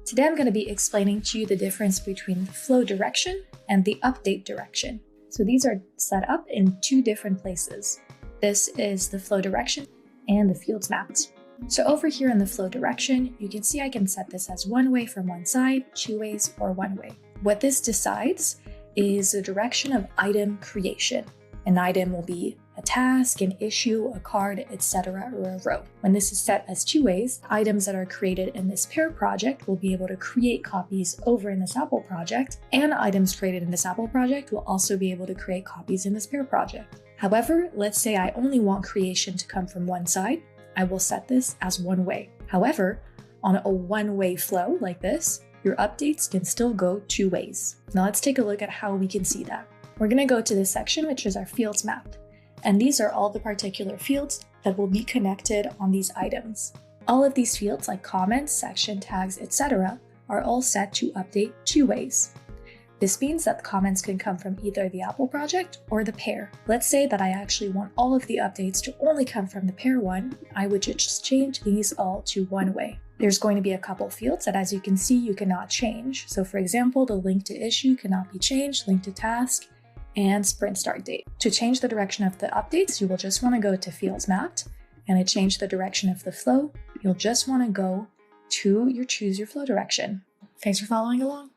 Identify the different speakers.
Speaker 1: Today I'm going to be explaining to you the difference between the flow direction and the update direction. So these are set up in two different places. This is the flow direction and the fields mapped. So over here in the flow direction, you can see I can set this as one way from one side, two ways, or one way. What this decides is the direction of item creation. An item will be a task, an issue, a card, etc., or a row. When this is set as two ways, items that are created in this pair project will be able to create copies over in this Apple project, and items created in this Apple project will also be able to create copies in this pair project. However, let's say I only want creation to come from one side. I will set this as one way. However, on a one-way flow like this, your updates can still go two ways. Now let's take a look at how we can see that. We're going to go to this section, which is our fields mapped. And these are all the particular fields that will be connected on these items. All of these fields, like comments, section, tags, etc., are all set to update two ways. This means that the comments can come from either the Apple project or the pair. Let's say that I actually want all of the updates to only come from the pair one. I would just change these all to one way. There's going to be a couple fields that, as you can see, you cannot change. So for example, the link to issue cannot be changed, link to task, and sprint start date. To change the direction of the updates, you will just want to go to fields mapped, and to change the direction of the flow, you'll just want to go to choose your flow direction. Thanks for following along.